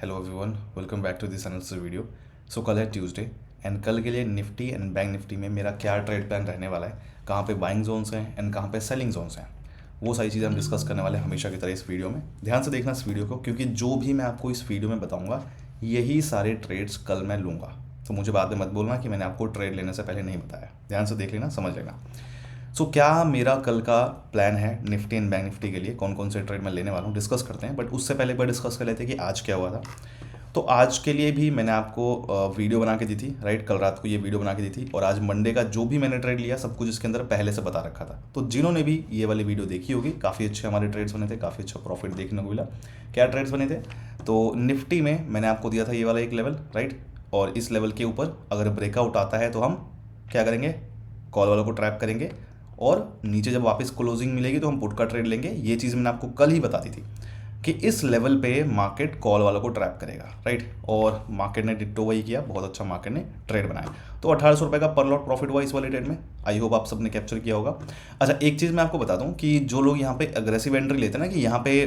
Hello everyone, welcome back to this another video. So कल है Tuesday and कल के लिए निफ्टी एंड बैंक निफ्टी में मेरा क्या ट्रेड प्लान रहने वाला है, कहाँ पे बाइंग जोन्स हैं एंड कहाँ पे सेलिंग जोन्स हैं, वो सारी चीज़ें हम डिस्कस करने वाले हैं हमेशा की तरह इस वीडियो में। ध्यान से देखना इस वीडियो को, क्योंकि जो भी मैं आपको इस वीडियो में बताऊँगा यही सारे ट्रेड्स कल मैं लूँगा। तो मुझे बाद में मत बोलना कि मैंने आपको ट्रेड लेने से पहले नहीं बताया। ध्यान से देख लेना, समझ लेना। सो क्या मेरा कल का प्लान है निफ्टी एंड बैंक निफ्टी के लिए, कौन कौन से ट्रेड मैं लेने वाला हूँ, डिस्कस करते हैं। बट उससे पहले एक बार डिस्कस कर लेते हैं कि आज क्या हुआ था। तो आज के लिए भी मैंने आपको वीडियो बना के दी थी, राइट। कल रात को ये वीडियो बना के दी थी और आज मंडे का जो भी मैंने ट्रेड लिया सब कुछ इसके अंदर पहले से बता रखा था। तो जिन्होंने भी ये वाली वीडियो देखी होगी, काफ़ी अच्छे हमारे ट्रेड्स बने थे, काफ़ी अच्छा प्रॉफिट देखने को मिला। क्या ट्रेड्स बने थे? तो निफ्टी में मैंने आपको दिया था ये वाला एक लेवल, राइट। और इस लेवल के ऊपर अगर ब्रेकआउट आता है तो हम क्या करेंगे, कॉल वालों को ट्रैप करेंगे और नीचे जब वापस क्लोजिंग मिलेगी तो हम पुट का ट्रेड लेंगे। ये चीज़ मैंने आपको कल ही बता दी थी कि इस लेवल पे मार्केट कॉल वालों को ट्रैप करेगा, राइट। और मार्केट ने डिट्टो वही किया, बहुत अच्छा मार्केट ने ट्रेड बनाया। तो 1800 रुपये का पर लॉट प्रॉफिट हुआ इस वाले ट्रेड में। आई होप आप सबने कैप्चर किया होगा। अच्छा, एक चीज़ मैं आपको बता दूं कि जो लोग यहाँ पे अग्रेसिव एंट्री लेते हैं ना, कि यहाँ पे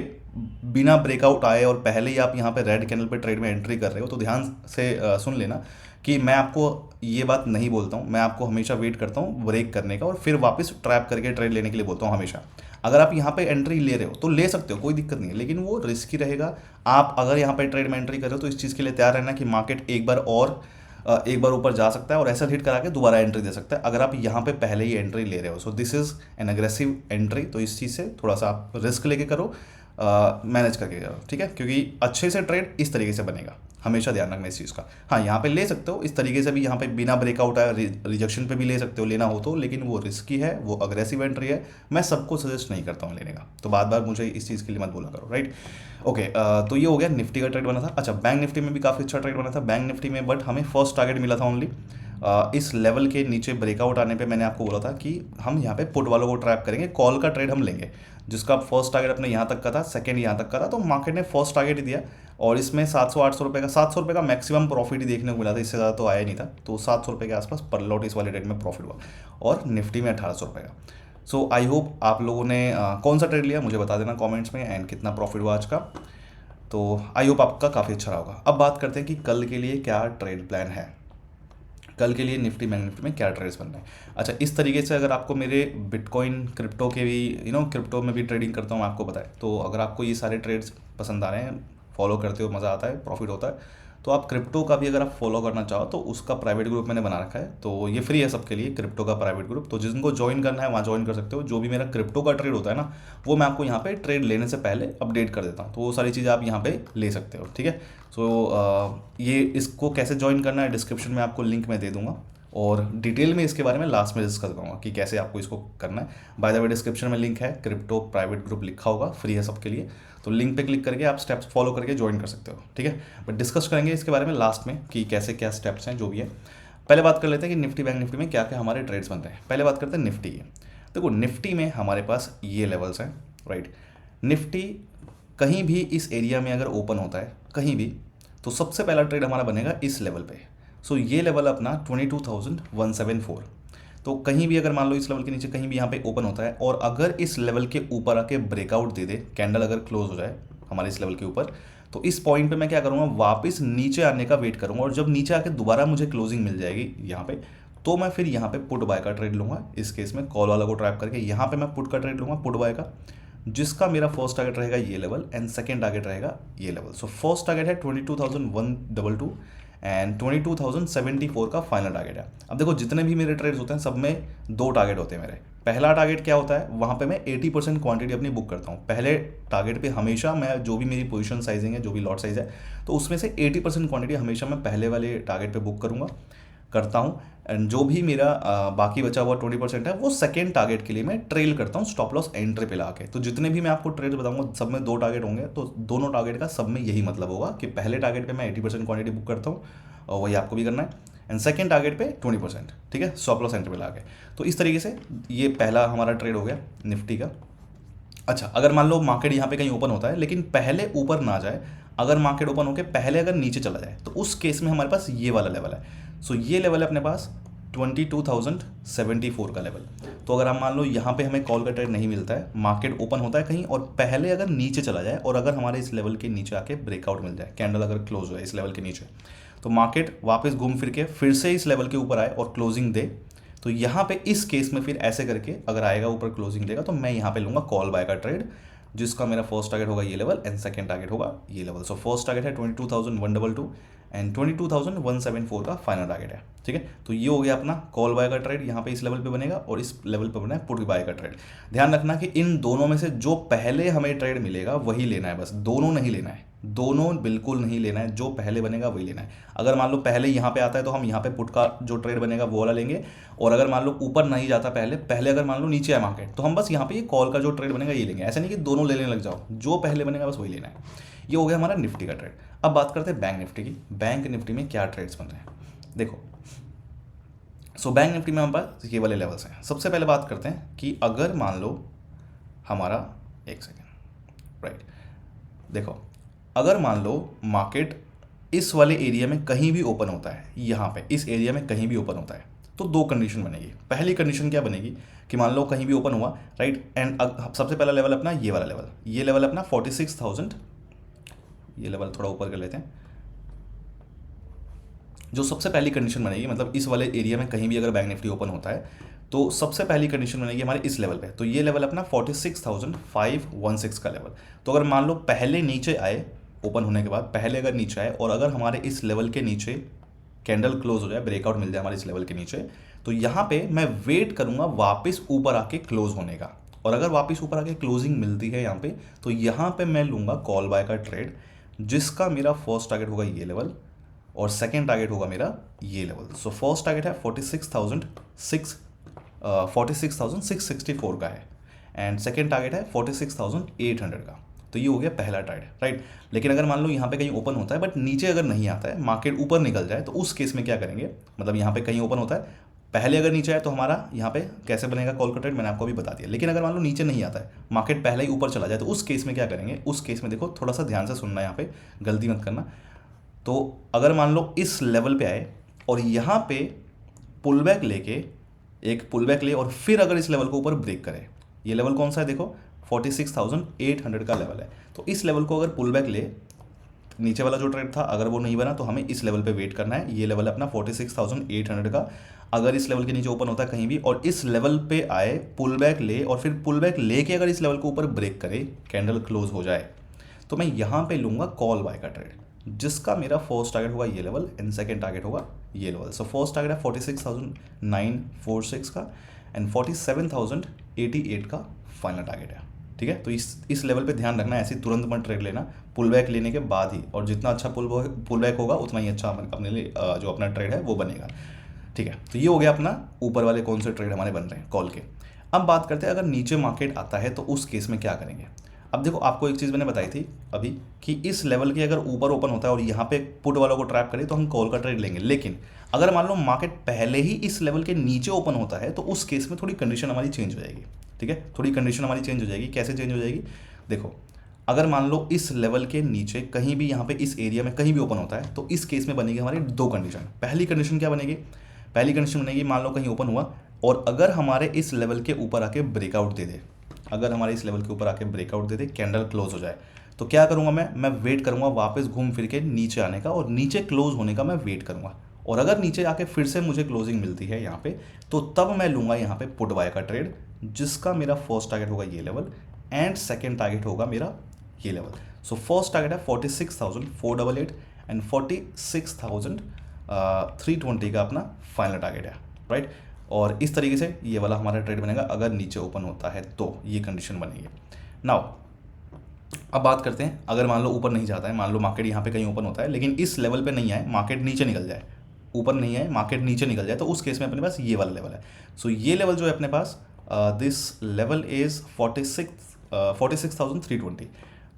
बिना ब्रेकआउट आए और पहले ही आप यहाँ पे रेड कैंडल पे ट्रेड में एंट्री कर रहे हो, तो ध्यान से सुन लेना कि मैं आपको ये बात नहीं बोलता हूँ। मैं आपको हमेशा वेट करता हूँ ब्रेक करने का और फिर वापस ट्रैप करके ट्रेड लेने के लिए बोलता हूँ हमेशा। अगर आप यहाँ पे एंट्री ले रहे हो तो ले सकते हो, कोई दिक्कत नहीं है, लेकिन वो रिस्की रहेगा। आप अगर यहाँ पे ट्रेड में एंट्री कर रहे हो तो इस चीज़ के लिए तैयार रहना कि मार्केट एक बार ऊपर जा सकता है और ऐसा हिट करा के दोबारा एंट्री दे सकता है अगर आप यहाँ पे पहले ही एंट्री ले रहे हो। So this is an aggressive entry. तो इस चीज़ से थोड़ा सा आप रिस्क लेके करो, मैनेज करके करो, ठीक है। क्योंकि अच्छे से ट्रेड इस तरीके से बनेगा, हमेशा ध्यान रखना इस चीज़ का। हाँ, यहाँ पे ले सकते हो इस तरीके से भी, यहाँ पे बिना ब्रेकआउट आया रिजेक्शन पे भी ले सकते हो लेना हो तो, लेकिन वो रिस्की है, वो अग्रेसिव एंट्री है। मैं सबको सजेस्ट नहीं करता हूँ लेने का, तो बार बार मुझे इस चीज़ के लिए मत बोला करो, राइट। ओके, तो ये हो गया निफ्टी का ट्रेड बना था। अच्छा, बैंक निफ्टी में भी काफ़ी अच्छा ट्रेड बना था बैंक निफ्टी में, बट हमें फर्स्ट टारगेट मिला था ओनली। इस लेवल के नीचे ब्रेकआउट आने पे मैंने आपको बोला था कि हम यहाँ पे पुट वालों को ट्रैप करेंगे, कॉल का ट्रेड हम लेंगे, जिसका फर्स्ट टारगेट अपने यहाँ तक का था, सेकंड यहाँ तक का था। तो मार्केट ने फर्स्ट टारगेट ही दिया और इसमें 700-800 रुपये का, 700 रुपये का मैक्सिमम प्रॉफिट ही देखने को मिला था, इससे ज़्यादा तो आया नहीं था। तो 700 रुपये के आसपास पर लॉट इस वाले ट्रेड में प्रॉफिट हुआ और निफ्टी में 1800 रुपये का। सो आई होप आप लोगों ने कौन सा ट्रेड लिया मुझे बता देना कॉमेंट्स में, एंड कितना प्रॉफिट हुआ आज का। तो आई होप आपका काफ़ी अच्छा रहा होगा। अब बात करते हैं कि कल के लिए क्या ट्रेड प्लान है, कल के लिए निफ्टी बैंक निफ्टी में क्या ट्रेड्स बन रहे हैं। अच्छा, इस तरीके से अगर आपको मेरे बिटकॉइन क्रिप्टो के भी क्रिप्टो में भी ट्रेडिंग करता हूँ आपको पता है, तो अगर आपको ये सारे ट्रेड्स पसंद आ रहे हैं, फॉलो करते हो, मज़ा आता है, प्रॉफिट होता है, तो आप क्रिप्टो का भी अगर आप फॉलो करना चाहो तो उसका प्राइवेट ग्रुप मैंने बना रखा है। तो ये फ्री है सबके लिए, क्रिप्टो का प्राइवेट ग्रुप। तो जिनको ज्वाइन करना है वहाँ ज्वाइन कर सकते हो। जो भी मेरा क्रिप्टो का ट्रेड होता है ना, वो मैं आपको यहाँ पे ट्रेड लेने से पहले अपडेट कर देता हूँ, तो वो सारी चीज़ें आप यहाँ पे ले सकते हो, ठीक है। सो ये इसको कैसे ज्वाइन करना है डिस्क्रिप्शन में आपको लिंक मैं दे दूँगा और डिटेल में इसके बारे में लास्ट में डिस्कस करूँगा कि कैसे आपको इसको करना है। बाय द वे डिस्क्रिप्शन में लिंक है, क्रिप्टो प्राइवेट ग्रुप लिखा होगा, फ्री है सबके लिए। तो लिंक पे क्लिक करके आप स्टेप्स फॉलो करके ज्वाइन कर सकते हो, ठीक है। बट डिस्कस करेंगे इसके बारे में लास्ट में कि कैसे क्या स्टेप्स हैं, जो भी है। पहले बात कर लेते हैं कि निफ्टी बैंक निफ्टी में क्या क्या हमारे ट्रेड्स बनते हैं। पहले बात करते हैं निफ्टी की। देखो, निफ्टी में हमारे पास ये लेवल्स हैं, राइट। निफ्टी कहीं भी इस एरिया में अगर ओपन होता है कहीं भी, तो सबसे पहला ट्रेड हमारा बनेगा इस लेवल पे। सो ये लेवल अपना 22,174। तो कहीं भी अगर मान लो इस लेवल के नीचे कहीं भी यहाँ पे ओपन होता है और अगर इस लेवल के ऊपर आके ब्रेकआउट दे दे, कैंडल अगर क्लोज हो जाए हमारे इस लेवल के ऊपर, तो इस पॉइंट पे मैं क्या करूँगा, वापस नीचे आने का वेट करूँगा। और जब नीचे आके दोबारा मुझे क्लोजिंग मिल जाएगी यहाँ पे, तो मैं फिर यहाँ पे पुट बाय का ट्रेड लूँगा। इस केस में कॉल वाला को ट्रैप करके यहाँ पे मैं पुट का ट्रेड लूँगा, पुट बाय का, जिसका मेरा फर्स्ट टारगेट रहेगा ये लेवल एंड सेकेंड टारगेट रहेगा ये लेवल। सो फर्स्ट टारगेट है 22,122 एंड 22,074 का फाइनल टारगेट है। अब देखो, जितने भी मेरे ट्रेड्स होते हैं सब में दो टारगेट होते हैं मेरे। पहला टारगेट क्या होता है, वहाँ पे मैं 80% क्वांटिटी अपनी बुक करता हूँ। पहले टारगेट पे हमेशा मैं जो भी मेरी पोजीशन साइजिंग है, जो भी लॉट साइज है, तो उसमें से 80% क्वांटिटी हमेशा मैं पहले वाले टारगेट पे बुक करता हूँ। एंड जो भी मेरा बाकी बचा हुआ 20% है, वो सेकेंड टारगेट के लिए मैं ट्रेल करता हूँ स्टॉप लॉस एंट्री पे लाके। तो जितने भी मैं आपको ट्रेड बताऊंगा सब में दो टारगेट होंगे, तो दोनों टारगेट का सब में यही मतलब होगा कि पहले टारगेट पे मैं 80% क्वांटिटी बुक करता हूँ, और वही आपको भी करना है। एंड सेकेंड टारगेट पे 20%, ठीक है, स्टॉप लॉस एंट्री पे लाके। तो इस तरीके से ये पहला हमारा ट्रेड हो गया निफ्टी का। अच्छा, अगर मान लो मार्केट यहाँ पे कहीं ओपन होता है लेकिन पहले ऊपर ना जाए, अगर मार्केट ओपन होकर पहले अगर नीचे चला जाए, तो उस केस में हमारे पास ये वाला लेवल है। सो ये लेवल है अपने पास 22,074 का लेवल। तो अगर हम मान लो यहाँ पे हमें कॉल का ट्रेड नहीं मिलता है, मार्केट ओपन होता है कहीं और पहले अगर नीचे चला जाए और अगर हमारे इस लेवल के नीचे आके ब्रेकआउट मिल जाए, कैंडल अगर क्लोज हो जाए इस लेवल के नीचे, तो मार्केट वापस घूम फिर के फिर से इस लेवल के ऊपर आए और क्लोजिंग दे, तो यहाँ पे इस केस में फिर ऐसे करके अगर आएगा ऊपर क्लोजिंग देगा तो मैं यहाँ पे लूँगा कॉल बाय का ट्रेड, जिसका मेरा फर्स्ट टारगेट होगा ये लेवल एंड सेकंड टारगेट होगा ये लेवल। सो फर्स्ट टारगेट है 22,122 एंड 22,174 का फाइनल टारगेट है। ठीक है, तो ये हो गया अपना कॉल बाय का ट्रेड, यहाँ पे इस लेवल पे बनेगा और इस लेवल पे बना है पुट बाय का ट्रेड। ध्यान रखना कि इन दोनों में से जो पहले हमें ट्रेड मिलेगा वही लेना है, बस दोनों नहीं लेना है, दोनों बिल्कुल नहीं लेना है, जो पहले बनेगा वही लेना है। अगर मान लो पहले यहाँ पे आता है तो हम यहाँ पे पुट का जो ट्रेड बनेगा वो वाला लेंगे, और अगर मान लो ऊपर नहीं जाता पहले अगर मान लो नीचे है मार्केट तो हम बस यहाँ पे ये कॉल का जो ट्रेड बनेगा ये लेंगे। ऐसा नहीं कि दोनों लेने लग जाओ, जो पहले बनेगा बस वही लेना है। ये हो गया हमारा निफ्टी का ट्रेड। अब बात करते हैं बैंक निफ्टी की। बैंक निफ्टी में क्या ट्रेड्स बन रहे हैं देखो। सो बैंक निफ्टी में हमारे पास ये वाले लेवल्स हैं। सबसे पहले बात करते हैं कि अगर मान लो हमारा एक सेकेंड राइट, देखो अगर मान लो मार्केट इस वाले एरिया में कहीं भी ओपन होता है, यहाँ पे इस एरिया में कहीं भी ओपन होता है, तो दो कंडीशन बनेगी। पहली कंडीशन क्या बनेगी कि मान लो कहीं भी ओपन हुआ राइट, एंड सबसे पहला लेवल अपना ये वाला लेवल, ये लेवल अपना 46,000, ये लेवल थोड़ा ऊपर कर लेते हैं। जो सबसे पहली कंडीशन बनेगी, मतलब इस वाले एरिया में कहीं भी अगर बैंक निफ्टी ओपन होता है तो सबसे पहली कंडीशन बनेगी हमारे इस लेवल पे, तो ये लेवल अपना 46,516 का लेवल। तो अगर मान लो पहले नीचे आए, ओपन होने के बाद पहले अगर नीचे आए और अगर हमारे इस लेवल के नीचे कैंडल क्लोज हो जाए, ब्रेकआउट मिल जाए हमारे इस लेवल के नीचे, तो यहाँ पे मैं वेट करूँगा वापस ऊपर आके क्लोज होने का, और अगर वापस ऊपर आके क्लोजिंग मिलती है यहाँ पे तो यहाँ पे मैं लूँगा कॉल बाय का ट्रेड, जिसका मेरा फर्स्ट टारगेट होगा ये लेवल और सेकेंड टारगेट होगा मेरा ये लेवल। सो फर्स्ट टारगेट है 46,664 का है एंड सेकेंड टारगेट है 46,800 का। तो ये हो गया पहला टारगेट राइट। लेकिन अगर मान लो यहाँ पे कहीं ओपन होता है बट नीचे अगर नहीं आता है, मार्केट ऊपर निकल जाए, तो उस केस में क्या करेंगे, मतलब यहाँ पे कहीं ओपन होता है पहले अगर नीचे आए तो हमारा यहाँ पे कैसे बनेगा कॉल का ट्रेड, मैंने आपको अभी बता दिया। लेकिन अगर मान लो नीचे नहीं आता है, मार्केट पहले ही ऊपर चला जाए, तो उस केस में क्या करेंगे, उस केस में देखो थोड़ा सा ध्यान से सुनना, यहाँ पे गलती मत करना। तो अगर मान लो इस लेवल पे आए और यहाँ पे पुल बैक लेके एक पुल बैक ले और फिर अगर इस लेवल को ऊपर ब्रेक करे, ये लेवल कौन सा है देखो 46,800 का लेवल है, तो इस लेवल को अगर पुल बैक ले, नीचे वाला जो ट्रेड था अगर वो नहीं बना तो हमें इस लेवल पे वेट करना है। ये लेवल है अपना 46,800 का। अगर इस लेवल के नीचे ओपन होता है कहीं भी और इस लेवल पे आए, पुल बैक ले और फिर पुल बैक लेके अगर इस लेवल को ऊपर ब्रेक करे, कैंडल क्लोज हो जाए, तो मैं यहाँ पे लूँगा कॉल बाय का ट्रेड, जिसका मेरा फर्स्ट टारगेट होगा ये लेवल एंड सेकेंड टारगेट होगा ये लेवल। सो फर्स्ट टारगेट है 46,946 का एंड 47,088 का फाइनल टारगेट है। ठीक है, तो इस लेवल पे ध्यान रखना, ऐसे तुरंत मत ट्रेड लेना, पुल बैक लेने के बाद ही, और जितना अच्छा पुल बैक होगा उतना ही अच्छा अपने लिए जो अपना ट्रेड है वो बनेगा। ठीक है, तो ये हो गया अपना ऊपर वाले कौन से ट्रेड हमारे बन रहे हैं कॉल के। अब बात करते हैं अगर नीचे मार्केट आता है तो उस केस में क्या करेंगे। अब देखो आपको एक चीज़ मैंने बताई थी अभी कि इस लेवल के अगर ऊपर ओपन होता है और यहाँ पे पुट वालों को ट्रैप करें तो हम कॉल का ट्रेड लेंगे। लेकिन अगर मान लो मार्केट पहले ही इस लेवल के नीचे ओपन होता है तो उस केस में थोड़ी कंडीशन हमारी चेंज हो जाएगी। ठीक है, थोड़ी कंडीशन हमारी चेंज हो जाएगी। कैसे चेंज हो जाएगी देखो, अगर मान लो इस लेवल के नीचे कहीं भी यहाँ पे इस एरिया में कहीं भी ओपन होता है तो इस केस में बनेगी हमारी दो कंडीशन। पहली कंडीशन क्या बनेगी, पहली कंडीशन बनेगी मान लो कहीं ओपन हुआ और अगर हमारे इस लेवल के ऊपर आके ब्रेकआउट दे दे, अगर हमारे इस लेवल के ऊपर आके ब्रेकआउट दे दे, कैंडल क्लोज हो जाए, तो क्या करूंगा मैं वेट करूंगा वापस घूम फिर के नीचे आने का और नीचे क्लोज होने का मैं वेट करूंगा। और अगर नीचे आके फिर से मुझे क्लोजिंग मिलती है यहाँ पे तो तब मैं लूंगा यहाँ पे पुट बाय का ट्रेड, जिसका मेरा फर्स्ट टारगेट होगा ये लेवल एंड सेकेंड टारगेट होगा मेरा ये लेवल। सो फर्स्ट टारगेट है 46,488 एंड 46,320 का अपना फाइनल टारगेट है राइट। और इस तरीके से ये वाला हमारा ट्रेड बनेगा अगर नीचे ओपन होता है तो ये कंडीशन बनेगी। नाउ अब बात करते हैं अगर मान लो ऊपर नहीं जाता है, मान लो मार्केट यहाँ पे कहीं ओपन होता है लेकिन इस लेवल पे नहीं आए, मार्केट नीचे निकल जाए, ऊपर नहीं आए मार्केट नीचे निकल जाए, तो उस केस में अपने पास ये वाला लेवल है। सो ये लेवल जो है अपने पास दिस लेवल इज 46,320।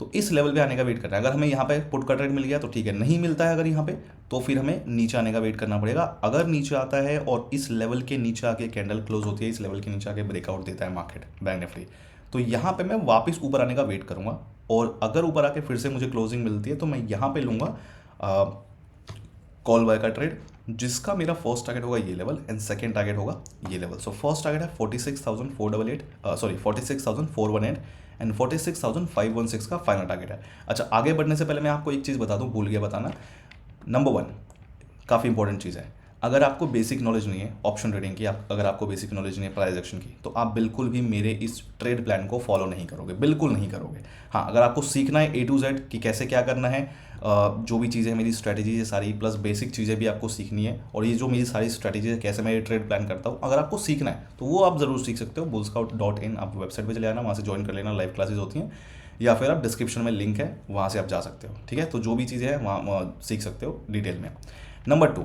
तो इस लेवल पे आने का वेट करना है। अगर हमें यहाँ पे पुट का ट्रेड मिल गया तो ठीक है, नहीं मिलता है अगर यहाँ पे तो फिर हमें नीचे आने का वेट करना पड़ेगा। अगर नीचे आता है और इस लेवल के नीचे आके कैंडल क्लोज होती है, इस लेवल के नीचे आके ब्रेकआउट देता है मार्केट बैंक निफ्टी, तो यहाँ पे मैं वापस ऊपर आने का वेट करूँगा और अगर ऊपर आके फिर से मुझे क्लोजिंग मिलती है तो मैं यहाँ पे लूँगा कॉल बाय का ट्रेड, जिसका मेरा फर्स्ट टारगेट होगा ये लेवल एंड सेकंड टारगेट होगा ये लेवल। सो फर्स्ट टारगेट है 46,488, सॉरी 46,418 एंड 46,516 का फाइनल टारगेट है। अच्छा, आगे बढ़ने से पहले मैं आपको एक चीज़ बता दूं, भूल गया बताना। नंबर 1 काफ़ी इंपॉर्टेंट चीज़ है, अगर आपको बेसिक नॉलेज नहीं है ऑप्शन ट्रेडिंग की, अगर आपको बेसिक नॉलेज नहीं है प्राइस एक्शन की, तो आप बिल्कुल भी मेरे इस ट्रेड प्लान को फॉलो नहीं करोगे, बिल्कुल नहीं करोगे। हाँ, अगर आपको सीखना है A to Z कि कैसे क्या करना है, जो भी चीज़ें मेरी स्ट्रैटेजी है सारी, प्लस बेसिक चीज़ें भी आपको सीखनी है, और ये जो मेरी सारी स्ट्रैटेजी है कैसे मैं ये ट्रेड प्लान करता हूँ, अगर आपको सीखना है तो वो आप ज़रूर सीख सकते हो। bullscout.in आप वेबसाइट पर चले आना, वहाँ से ज्वाइन कर लेना, लाइव क्लासेज होती हैं, या फिर आप डिस्क्रिप्शन में लिंक है वहाँ से आप जा सकते हो। ठीक है, तो जो भी चीज़ें हैं वहाँ सीख सकते हो डिटेल में। नंबर 2,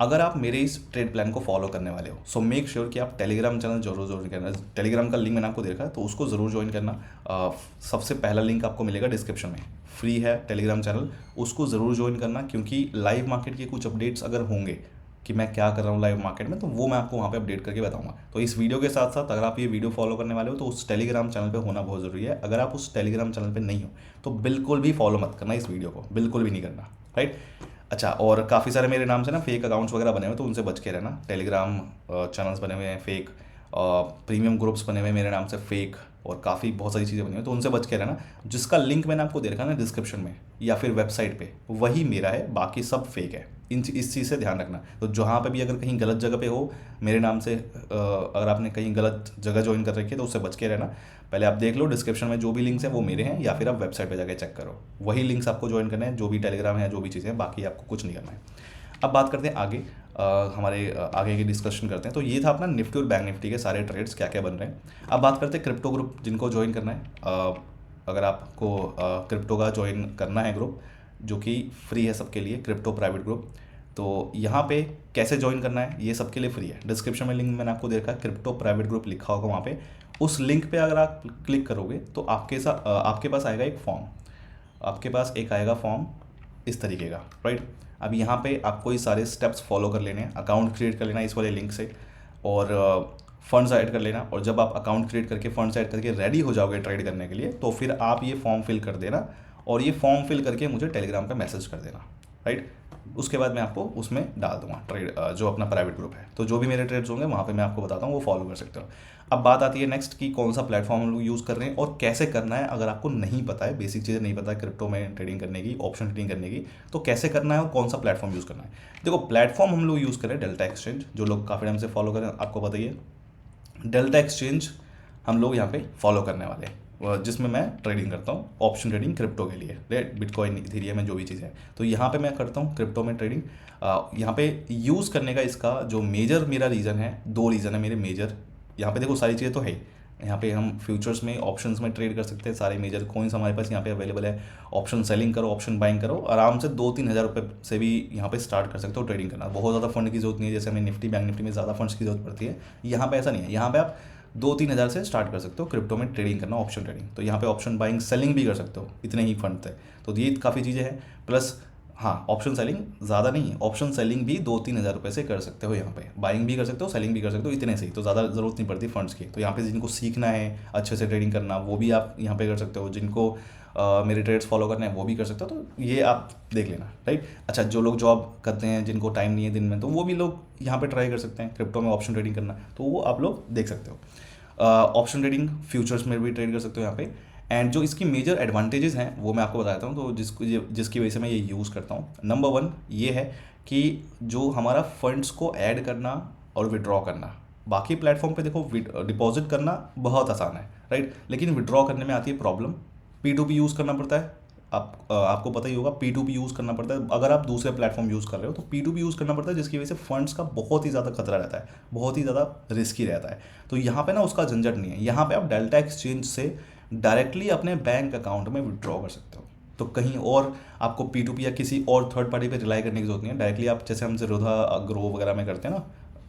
अगर आप मेरे इस ट्रेड प्लान को फॉलो करने वाले हो, सो मेक श्योर कि आप टेलीग्राम चैनल जरूर ज्वाइन करना। टेलीग्राम का लिंक मैंने आपको दे रखा है, तो उसको ज़रूर ज्वाइन करना। सबसे पहला लिंक आपको मिलेगा डिस्क्रिप्शन में, फ्री है टेलीग्राम चैनल, उसको ज़रूर ज्वाइन करना, क्योंकि लाइव मार्केट के कुछ अपडेट्स अगर होंगे कि मैं क्या कर रहा हूँ लाइव मार्केट में, तो वो मैं आपको वहाँ पे अपडेट करके बताऊंगा। तो इस वीडियो के साथ साथ अगर आप ये वीडियो फॉलो करने वाले हो तो उस टेलीग्राम चैनल पे होना बहुत ज़रूरी है। अगर आप उस टेलीग्राम चैनल पे नहीं हो तो बिल्कुल भी फॉलो मत करना इस वीडियो को, बिल्कुल भी नहीं करना, राइट। अच्छा, और काफ़ी सारे मेरे नाम से ना फेक अकाउंट्स वगैरह बने हुए, तो उनसे बच के रहना। टेलीग्राम चैनल्स बने हुए हैं फेक, प्रीमियम ग्रुप्स बने हुए हैं मेरे नाम से फेक, और काफ़ी बहुत सारी चीज़ें बनी हुई हैं, तो उनसे बच के रहना। जिसका लिंक मैंने आपको दे रखा है ना डिस्क्रिप्शन में या फिर वेबसाइट पे, वही मेरा है, बाकी सब फेक है। इस चीज़ से ध्यान रखना। तो जहाँ पे भी अगर कहीं गलत जगह पे हो मेरे नाम से, अगर आपने कहीं गलत जगह ज्वाइन कर रखी है तो उससे बच के रहना। पहले आप देख लो डिस्क्रिप्शन में जो भी लिंक्स हैं वो मेरे हैं, या फिर आप वेबसाइट पे जाके चेक करो, वही लिंक्स आपको ज्वाइन करने हैं, जो भी टेलीग्राम है, जो भी चीज़ें हैं, बाकी आपको कुछ नहीं करना है। अब बात करते हैं आगे, हमारे आगे की डिस्कशन करते हैं। तो ये था अपना निफ्टी और बैंक निफ्टी के सारे ट्रेड्स क्या क्या बन रहे हैं। अब बात करते हैं क्रिप्टो ग्रुप, जिनको ज्वाइन करना है। अगर आपको क्रिप्टो का ज्वाइन करना है ग्रुप, जो कि फ्री है सबके लिए, क्रिप्टो प्राइवेट ग्रुप, तो यहाँ पे कैसे ज्वाइन करना है ये सबके लिए फ्री है। डिस्क्रिप्शन में लिंक मैंने आपको दे रखा है, क्रिप्टो प्राइवेट ग्रुप लिखा होगा वहाँ पे। उस लिंक पे अगर आप क्लिक करोगे तो आपके पास आएगा एक फॉर्म, आपके पास एक आएगा फॉर्म इस तरीके का, राइट। अब यहाँ पे आपको ये सारे स्टेप्स फॉलो कर लेने हैं, अकाउंट क्रिएट कर लेना है इस वाले लिंक से, और फंड्स ऐड कर लेना। और जब आप अकाउंट क्रिएट करके फंड्स ऐड करके रेडी हो जाओगे ट्रेड करने के लिए, तो फिर आप ये फॉर्म फिल कर देना, और ये फॉर्म फिल करके मुझे टेलीग्राम पे मैसेज कर देना, राइट। उसके बाद मैं आपको उसमें डाल दूंगा ट्रेड, जो अपना प्राइवेट ग्रुप है। तो जो भी मेरे ट्रेड्स होंगे वहाँ पे मैं आपको बताता हूँ, वो फॉलो कर सकते हो। अब बात आती है नेक्स्ट कि कौन सा प्लेटफॉर्म हम लोग यूज़ कर रहे हैं और कैसे करना है। अगर आपको नहीं पता है, बेसिक चीज़ें नहीं पता है क्रिप्टो में ट्रेडिंग करने की, ऑप्शन ट्रेडिंग करने की, तो कैसे करना है और कौन सा प्लेटफॉर्म यूज़ करना है। देखो, प्लेटफॉर्म हम लोग यूज़ करें डेल्टा एक्सचेंज, जो लोग काफ़ी टाइम से फॉलो करें आपको पता ही है। डेल्टा एक्सचेंज हम लोग यहाँ पे फॉलो करने वाले हैं, जिसमें मैं ट्रेडिंग करता हूँ, ऑप्शन ट्रेडिंग क्रिप्टो के लिए, राइट, बिटकॉइन, इथेरियम में जो भी चीज़ है। तो यहाँ पे मैं करता हूँ क्रिप्टो में ट्रेडिंग। यहाँ पे यूज़ करने का इसका जो मेजर मेरा रीज़न है, 2 रीज़न है मेरे मेजर। यहाँ पे देखो सारी चीज़ें तो है, यहाँ पे हम फ्यूचर्स में, ऑप्शंस में ट्रेड कर सकते हैं, सारे मेजर कॉइन्स हमारे पास यहाँ पे अवेलेबल है। ऑप्शन सेलिंग करो, ऑप्शन बाइंग करो, आराम से 2-3 हज़ार रुपये से भी यहाँ पे स्टार्ट कर सकते हो ट्रेडिंग करना। बहुत ज़्यादा फंड की जरूरत नहीं है, जैसे हमें निफ्टी बैंक निफ्टी में ज़्यादा फंड्स की जरूरत पड़ती है, यहाँ पे ऐसा नहीं है। यहाँ पे आप 2-3 हज़ार से स्टार्ट कर सकते हो क्रिप्टो में ट्रेडिंग करना, ऑप्शन ट्रेडिंग। तो यहाँ पे ऑप्शन बाइंग सेलिंग भी कर सकते हो, इतने ही फंड थे। तो ये काफ़ी चीज़ें हैं, प्लस हाँ, ऑप्शन सेलिंग ज़्यादा नहीं है, ऑप्शन सेलिंग भी 2-3 हज़ार रुपये से कर सकते हो। यहाँ पे बाइंग भी कर सकते हो, सेलिंग भी कर सकते हो, इतने से ही, तो ज़्यादा ज़रूरत नहीं पड़ती फंड्स की। तो यहाँ पे जिनको सीखना है अच्छे से ट्रेडिंग करना, वो भी आप यहाँ पे कर सकते हो। जिनको मेरे ट्रेड्स फॉलो करने हैं वो भी कर सकते हो, तो ये आप देख लेना, राइट। अच्छा, जो लोग जॉब करते हैं, जिनको टाइम नहीं है दिन में, तो वो भी लोग यहाँ पे ट्राई कर सकते हैं क्रिप्टो में ऑप्शन ट्रेडिंग करना, तो वो आप लोग देख सकते हो। ऑप्शन ट्रेडिंग फ्यूचर्स में भी ट्रेड कर सकते हो यहाँ पे। एंड जो इसकी मेजर एडवांटेजेस हैं वो मैं आपको बताता हूँ, तो जिसकी वजह से मैं ये यूज़ करता हूँ। नंबर 1 ये है कि जो हमारा फंड्स को ऐड करना और विड्रॉ करना, बाकी प्लेटफॉर्म पे देखो डिपॉजिट करना बहुत आसान है, राइट, लेकिन विड्रॉ करने में आती है प्रॉब्लम। P2P यूज़ करना पड़ता है, आपको पता ही होगा, P2P यूज़ करना पड़ता है। अगर आप दूसरे प्लेटफॉर्म यूज़ कर रहे हो तो P2P यूज़ करना पड़ता है, जिसकी वजह से फंड्स का बहुत ही ज़्यादा खतरा रहता है, बहुत ही ज़्यादा रिस्की रहता है। तो यहाँ पे ना उसका झंझट नहीं है, यहाँ पे आप डेल्टा एक्सचेंज से डायरेक्टली अपने बैंक अकाउंट में विड्रॉ कर सकते हो। तो कहीं और आपको P2P या किसी और थर्ड पार्टी पे रिलाई करने की जरूरत नहीं है। डायरेक्टली आप जैसे हम ज़ीरोधा ग्रो वगैरह में करते हैं ना,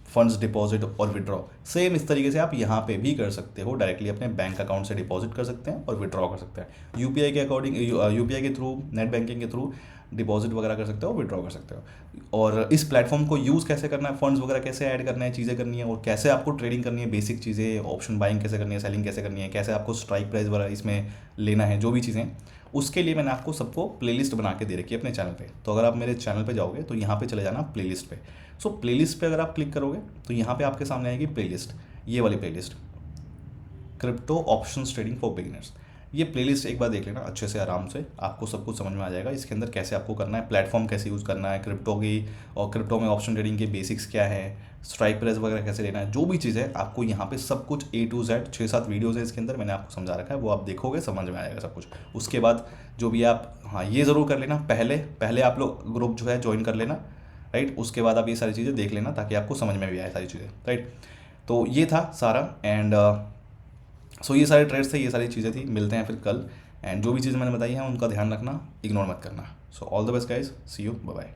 फंड्स डिपॉजिट और विड्रॉ, सेम इस तरीके से आप यहाँ पे भी कर सकते हो। डायरेक्टली अपने बैंक अकाउंट से डिपॉजिट कर सकते हैं और विड्रॉ कर सकते हैं। यूपीआई के अकॉर्डिंग, यूपीआई के थ्रू, नेट बैंकिंग के थ्रू डिपॉजिट वगैरह कर सकते हो, विड्रॉ कर सकते हो। और इस प्लेटफॉर्म को यूज़ कैसे करना है, फंड्स वगैरह कैसे ऐड करना है, चीज़ें करनी है, और कैसे आपको ट्रेडिंग करनी है, बेसिक चीज़ें, ऑप्शन बाइंग कैसे करनी है, सेलिंग कैसे करनी है, कैसे आपको स्ट्राइक प्राइस वगैरह इसमें लेना है, जो भी चीज़ें, उसके लिए मैंने आपको सबको प्लेलिस्ट बना के दे रखी है अपने चैनल पे। तो अगर आप मेरे चैनल पे जाओगे तो यहाँ पे चले जाना प्लेलिस्ट पे। सो प्लेलिस्ट पे अगर आप क्लिक करोगे तो यहाँ पे आपके सामने आएगी प्लेलिस्ट, ये वाली playlist, crypto options trading for beginners. ये प्लेलिस्ट एक बार देख लेना अच्छे से, आराम से आपको सब कुछ समझ में आ जाएगा। इसके अंदर कैसे आपको करना है, प्लेटफॉर्म कैसे यूज़ करना है क्रिप्टो की, और क्रिप्टो में ऑप्शन ट्रेडिंग के बेसिक्स क्या है, स्ट्राइक प्राइस वगैरह कैसे लेना है, जो भी चीज़ें आपको यहाँ पे सब कुछ A to Z 6-7 वीडियोज़ है इसके अंदर, मैंने आपको समझा रखा है, वो आप देखोगे समझ में आएगा सब कुछ। उसके बाद जो भी आप, हाँ ये ज़रूर कर लेना, पहले पहले आप लोग ग्रुप जो है ज्वाइन कर लेना, राइट। उसके बाद आप ये सारी चीज़ें देख लेना ताकि आपको समझ में भी आए सारी चीज़ें, राइट। तो ये था सारा, एंड सो ये सारे ट्रेड्स थे, ये सारी चीज़ें थी। मिलते हैं फिर कल, एंड जो भी चीज़ें मैंने बताई हैं उनका ध्यान रखना, इग्नोर मत करना। So all the best guys, see you, bye bye.